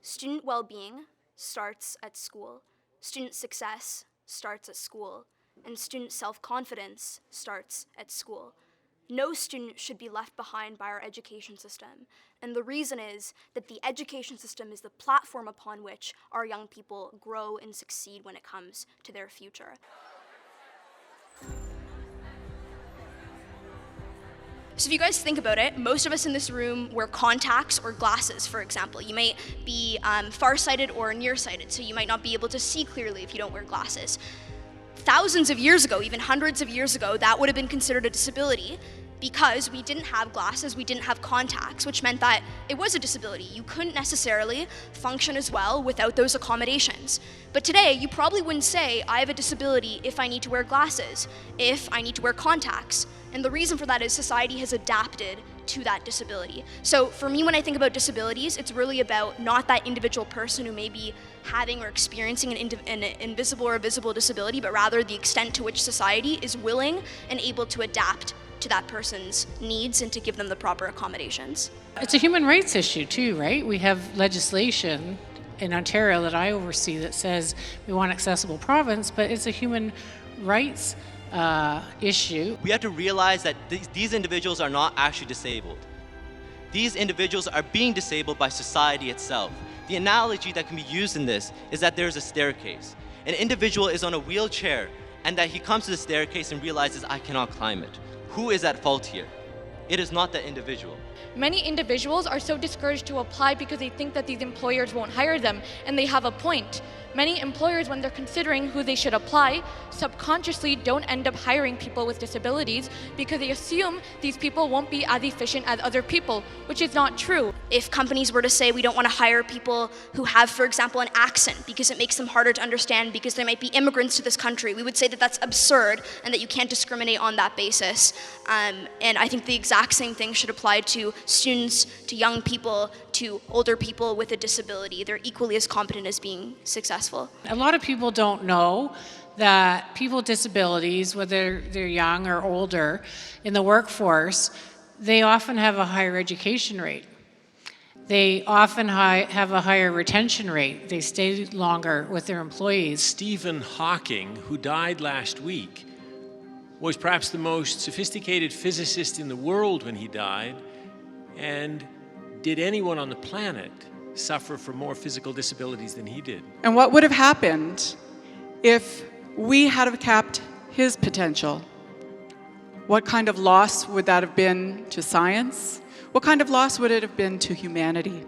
Student well-being starts at school. Student success starts at school. And student self-confidence starts at school. No student should be left behind by our education system. And the reason is that the education system is the platform upon which our young people grow and succeed when it comes to their future. So if you guys think about it, most of us in this room wear contacts or glasses, for example. You might be farsighted or nearsighted, so you might not be able to see clearly if you don't wear glasses. Thousands of years ago, even hundreds of years ago, that would have been considered a disability because we didn't have glasses, we didn't have contacts, which meant that it was a disability. You couldn't necessarily function as well without those accommodations. But today, you probably wouldn't say, I have a disability if I need to wear glasses, if I need to wear contacts. And the reason for that is society has adapted to that disability. So for me, when I think about disabilities, it's really about not that individual person who may be having or experiencing an invisible or visible disability, but rather the extent to which society is willing and able to adapt to that person's needs and to give them the proper accommodations. It's a human rights issue too, right? We have legislation in Ontario that I oversee that says we want accessible province, but it's a human rights issue. We have to realize that these individuals are not actually disabled. These individuals are being disabled by society itself. The analogy that can be used in this is that there's a staircase. An individual is on a wheelchair and that he comes to the staircase and realizes, I cannot climb it. Who is at fault here? It is not the individual. Many individuals are so discouraged to apply because they think that these employers won't hire them, and they have a point. Many employers, when they're considering who they should apply, subconsciously don't end up hiring people with disabilities because they assume these people won't be as efficient as other people, which is not true. If companies were to say we don't want to hire people who have, for example, an accent because it makes them harder to understand because they might be immigrants to this country, we would say that that's absurd and that you can't discriminate on that basis. And I think the exact same thing should apply to students, to young people, to older people with a disability. They're equally as competent as being successful. A lot of people don't know that people with disabilities, whether they're young or older, in the workforce, they often have a higher education rate. They often have a higher retention rate. They stay longer with their employees. Stephen Hawking, who died last week, was perhaps the most sophisticated physicist in the world when he died. And did anyone on the planet suffer from more physical disabilities than he did? And what would have happened if we had have capped his potential? What kind of loss would that have been to science? What kind of loss would it have been to humanity?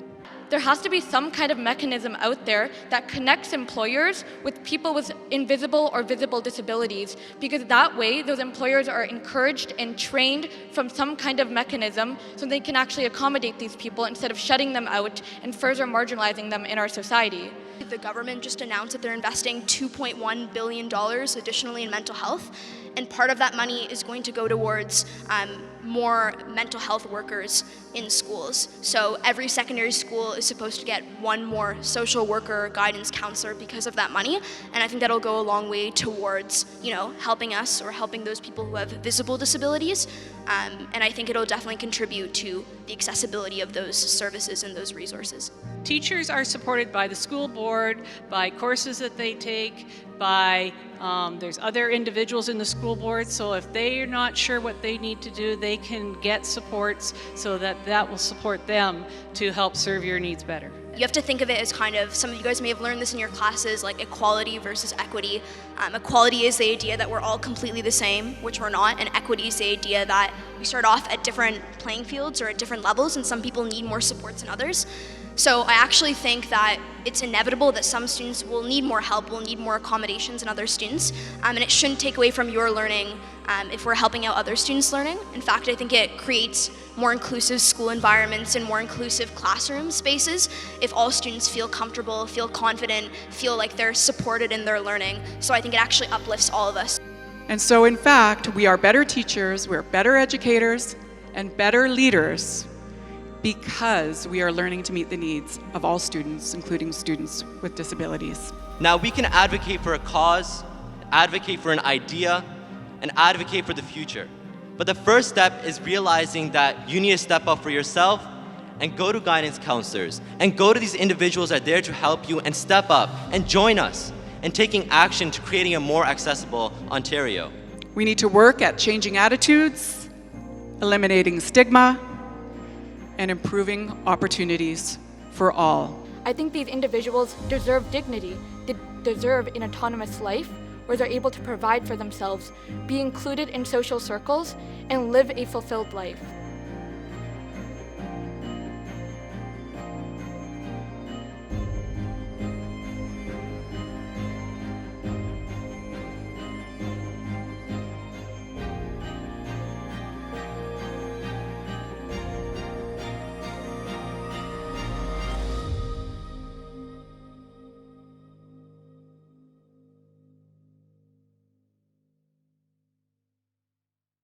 There has to be some kind of mechanism out there that connects employers with people with invisible or visible disabilities, because that way those employers are encouraged and trained from some kind of mechanism so they can actually accommodate these people instead of shutting them out and further marginalizing them in our society. The government just announced that they're investing $2.1 billion additionally in mental health, and part of that money is going to go towards more mental health workers in schools. So every secondary school is supposed to get one more social worker or guidance counselor because of that money, and I think that'll go a long way towards, helping us or helping those people who have visible disabilities, and I think it'll definitely contribute to the accessibility of those services and those resources. Teachers are supported by the school board, by courses that they take, by there's other individuals in the school board, so if they're not sure what they need to do, they can get supports so that will support them to help serve your needs better. You have to think of it as kind of, some of you guys may have learned this in your classes, like equality versus equity. Equality is the idea that we're all completely the same, which we're not, and equity is the idea that we start off at different playing fields or at different levels, and some people need more supports than others. So I actually think that it's inevitable that some students will need more help, will need more accommodations than other students, and it shouldn't take away from your learning if we're helping out other students' learning. In fact, I think it creates more inclusive school environments and more inclusive classroom spaces if all students feel comfortable, feel confident, feel like they're supported in their learning. So I think it actually uplifts all of us. And so in fact, we are better teachers, we're better educators, and better leaders because we are learning to meet the needs of all students, including students with disabilities. Now we can advocate for a cause, advocate for an idea, and advocate for the future. But the first step is realizing that you need to step up for yourself and go to guidance counselors and go to these individuals that are there to help you and step up and join us in taking action to creating a more accessible Ontario. We need to work at changing attitudes, eliminating stigma, and improving opportunities for all. I think these individuals deserve dignity, they deserve an autonomous life where they're able to provide for themselves, be included in social circles, and live a fulfilled life.